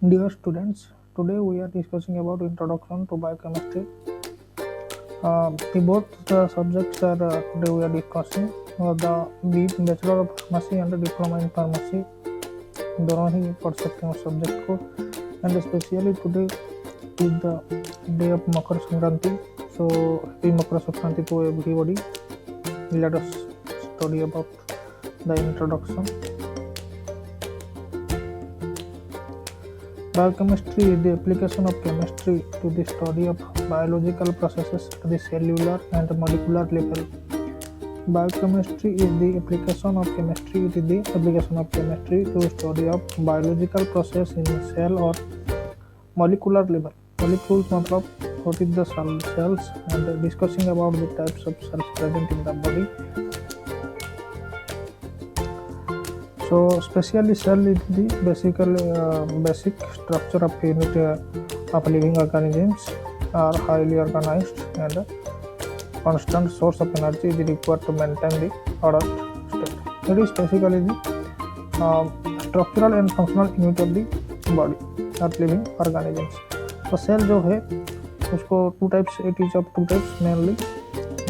Dear students, today we are discussing about introduction to biochemistry. The both the subjects are today we are discussing the Bachelor of Pharmacy and the Diploma in Pharmacy. दोनों ही पढ़ सकते हैं उस subject को and specially today is the day of Makar Sankranti so happy Makar Sankranti to everybody let us study about the introduction. Biochemistry is the application of chemistry to the study of biological processes at the cellular and molecular level. Biochemistry is the application of chemistry. It is the application of chemistry to study of biological process in cell or molecular level. Molecules मतलब what is the cells and discussing about the types of cells present in the body. So specially cell is the basic structure of unit of living organisms are highly organized and constant source of energy is required to maintain the order state. It is basically the structural and functional unit of the body of living organisms. तो cell जो है उसको two types it is of two types mainly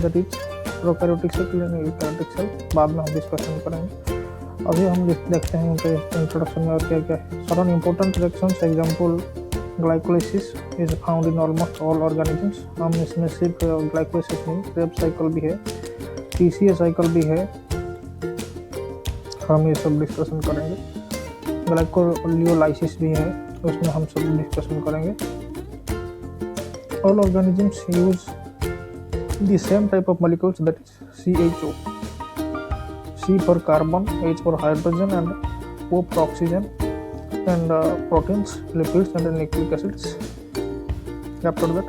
that is prokaryotic cell and eukaryotic cell. बाद में हम discussion करेंगे. अभी हम देखते हैं उनके इंट्रोडक्शन में और क्या क्या है. Certain important reactions example glycolysis is found in almost all organisms. हम इसमें सिर्फ ग्लाइकोलाइसिस नहीं क्रेब्स साइकिल भी है, टीसीए साइकिल भी है, हम ये सब डिस्कशन करेंगे. ग्लाइकोलियोलाइसिस भी है उसमें हम सब डिस्कशन करेंगे. All organisms use the same type of molecules that is CHO. C for carbon, H for hydrogen and O for oxygen and proteins, lipids and nucleic acids. After that,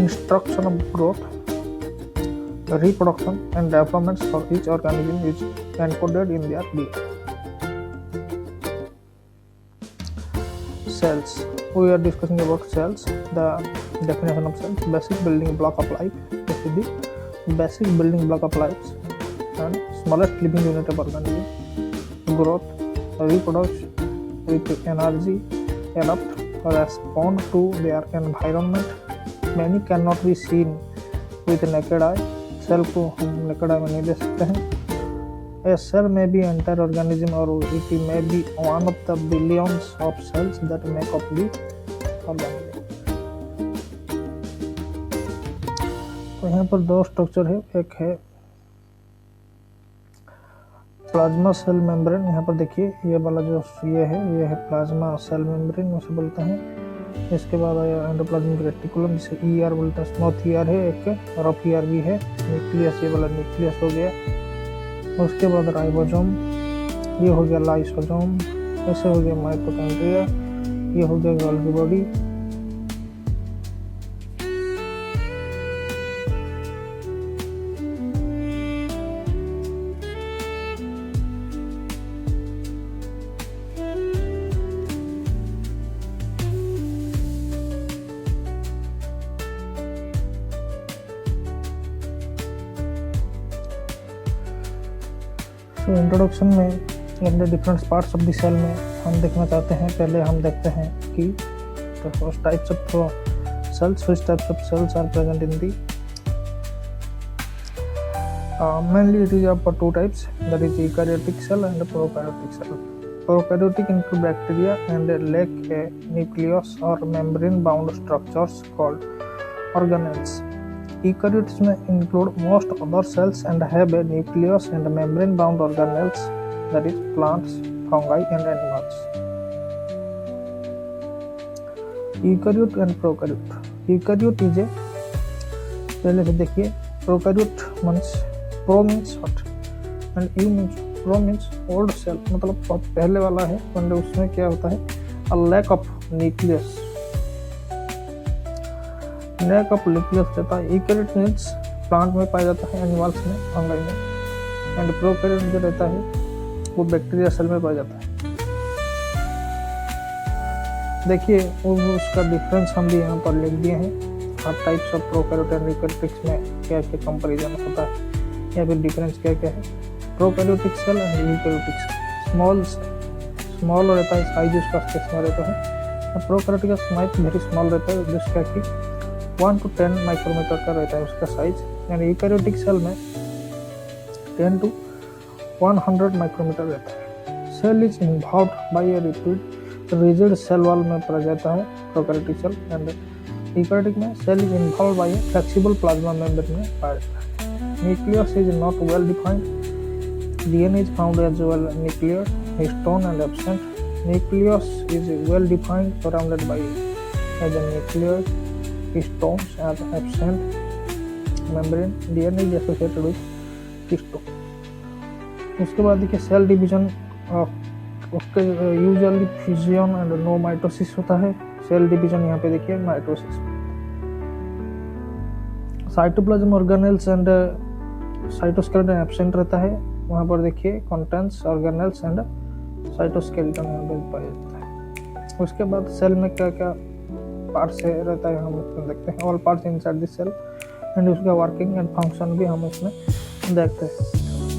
instruction of growth, reproduction and development for each organism is encoded in their DNA. Cells. We are discussing about cells. The definition of cells: basic building block of life. This is the basic building block of life and smallest living unit of organism. Growth, reproduce with energy, adapt, respond to their environment. Many cannot be seen with naked eye. Cell को हम naked eye में नहीं देख सकते हैं. A cell may be entire organism or it may be one of the billions of cells that make up the organism. तो यहाँ पर दो स्ट्रक्चर है. एक है प्लाज्मा सेल मेम्ब्रेन. यहाँ पर देखिए ये वाला जो ये है प्लाज्मा सेल मेम्ब्रेन उसे बोलते हैं. इसके बाद आया एंडोप्लाज्मिक रेटिकुलम जिसे ER बोलते हैं. स्मॉथ ER है, एक रफ ER भी है. न्यूक्लियस ये वाला न्यूक्लियस हो गया. उसके बाद राइबोसोम, ये हो गया लाइसोसोम, ऐसे हो गया माइटोकॉन्ड्रिया, ये हो गया गोल्गी बॉडी. तो इंट्रोडक्शन में in the different parts of the cell में हम देखना चाहते हैं. पहले हम देखते हैं कि the first types of cells, which types of cells are present in the mainly it is of two types, that is eukaryotic cell and prokaryotic cell. Prokaryotic include bacteria and lack a nucleus or membrane bound structures called organelles. Eukaryotes may include most other cells and have a nucleus and membrane bound organelles, that is plants, fungi and animals. Eukaryote and prokaryote. Eukaryote is a, पहले से देखिए, prokaryote means pro means what and eu means pro means old cell, मतलब पहले वाला है. मतलब उसमें क्या होता है, a lack of nucleus, lack of nucleus रहता है. यूकैरियोट मीन्स प्लांट में पाया जाता है, एनिमल्स में, फंगाई में. एंड प्रोकैरियोट जो रहता है वो बैक्टीरिया सेल में पाया जाता है. देखिए उसका डिफरेंस हम भी यहाँ पर लिख दिए हैं. हर types of prokaryote and eukaryotics में क्या क्या कंपैरिजन होता है या फिर डिफरेंस क्या क्या है. Prokaryotic cell and eukaryotic cell. Small small रहता है, साइज उसका स्पेस में रहता है। प्रोकैरियोटिक का साइज वेरी स्मॉल रहता है, जिसका कि 1 to 10 माइक्रोमीटर का रहता है उसका साइज। एंड यूकैरियोटिक सेल में 10 to 100 माइक्रोमीटर रहता है। Cell is involve by a rigid cell wall में पाया जाता है प्रोकैरियोटिक सेल। एंड यूकैरियोटिक में cell is involve by a flexible plasma membrane में पाया जाता है। Nucleus is not well defined. DNA is found as well nuclear, histone and absent. Nucleus is well defined, surrounded by as a nuclear, histones are absent. Membrane DNA is associated with histone. उसके बाद देखिए cell division उसके usually fusion and no mitosis होता है। Cell division यहाँ पे देखिए mitosis. Cytoplasm organelles and cytoskeleton absent रहता है। वहाँ पर देखिए कंटेंट्स ऑर्गेनेल्स एंड साइटोस्केलेटन यहाँ पे पाया जाता है। उसके बाद सेल में क्या क्या पार्ट्स रहता है हम इसमें देखते हैं। All parts inside this cell and उसका वर्किंग एंड फंक्शन भी हम इसमें देखते हैं।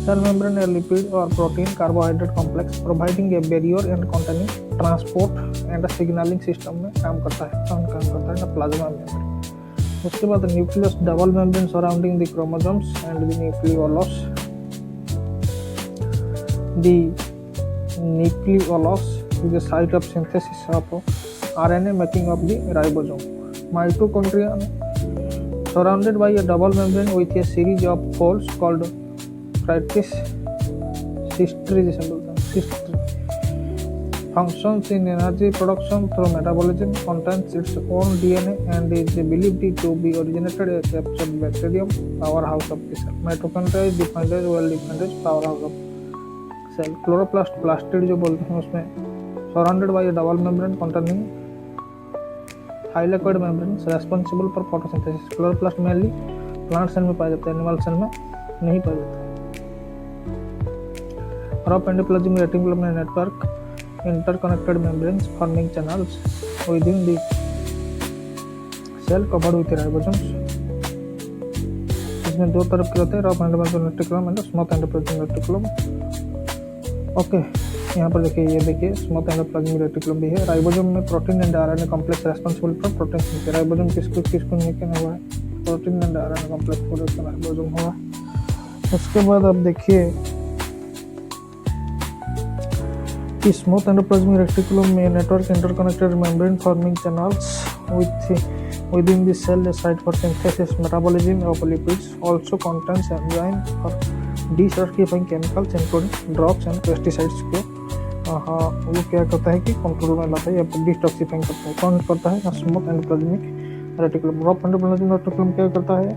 सेल मेम्ब्रेन ए लिपिड और protein carbohydrate complex providing a barrier and containing transport and signalling system में काम करता है प्लाज्मा मेम्ब्रेन। उसके बाद nucleus double membrane surrounding the chromosomes and the nucleolus. The nucleolus is the site of synthesis of RNA making up the ribosome. Mitochondria surrounded by a double membrane with a series of folds called critis. Functions in energy production through metabolism, contains its own DNA and is believed to be originated as captured bacterium, powerhouse of the cell. Mitochondria is defined as well defined as powerhouse of cell. Chloroplast plastid जो बोलते हैं उसमें surrounded by double membrane containing thylakoid membrane responsible for photosynthesis. Chloroplast mainly plant cell में पाया जाता है, animal cell में नहीं पाया जाता है। Rough endoplasmic reticulum network interconnected membranes forming channels within the cell covered with ribosomes. इसमें दो तरफ के होते हैं, rough endoplasmic reticulum and smooth endoplasmic reticulum. Okay यहाँ पर देखिए, ये देखिए स्मूथ एंडोप्लाज्मिक रेटिकुलम भी है। राइबोसोम में protein and RNA complex responsible for protein synthesis. Ribosome किसको निकलना हुआ है, protein and RNA complex production ribosome हुआ। उसके बाद आप देखिए कि स्मूथ एंडोप्लाज्मिक रेटिकुलम में network interconnected membrane forming channels within the cell site for synthesis metabolism of lipids also contains enzyme for डिसर्टिफाइंग chemicals including drugs and pesticides को वो क्या करता है कि कंट्रोल में लाता है या डिटॉक्सिफाइंग करता है। कौन करता है? Smooth endoplasmic reticulum. Rough endoplasmic reticulum क्या करता है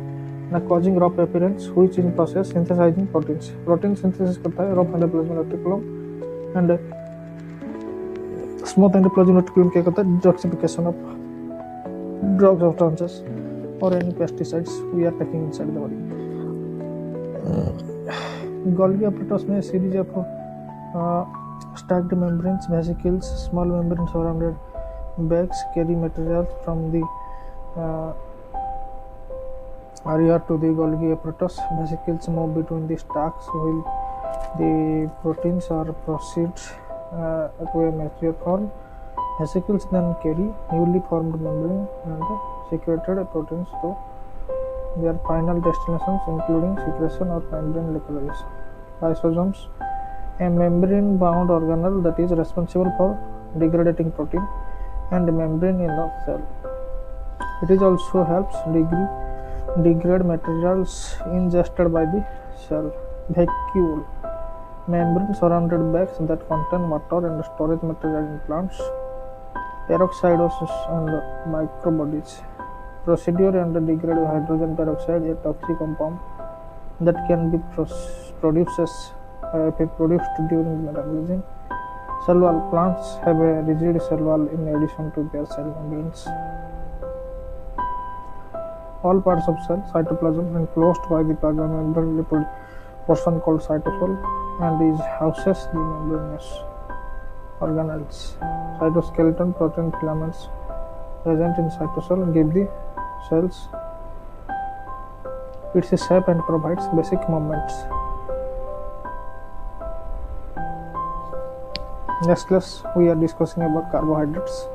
ना, causing rough appearance which in process synthesising proteins. Protein synthesis करता है rough endoplasmic reticulum. And smooth endoplasmic reticulum क्या करता है? Detoxification of drugs of traces और any pesticides we are taking inside the body. Golgi apparatus में series of stacked membranes, vesicles, small membranes surrounded bags carry materials from the area to the Golgi apparatus. Vesicles move between the stacks while the proteins are proceed to a mature form. Vesicles then carry newly formed membrane and secreted proteins to their final destinations, including secretion or membrane liquefaction. Lysosomes, a membrane-bound organelle that is responsible for degrading protein and membrane in the cell. It is also helps degrade materials ingested by the cell. Vacuole, membrane surrounded bags that contain water and storage material in plants. Peroxidosis and microbodies. Procedure and degrade hydrogen peroxide, a toxic compound that can be produced during metabolism. Cell wall plants have a rigid cell wall in addition to their cell membranes. All parts of cell cytoplasm enclosed by the plasma membrane lipid portion called cytosol and is houses the membranous organelles. Cytoskeleton protein filaments present in cytosol give the cells its shape and provides basic movements. Next class we are discussing about carbohydrates.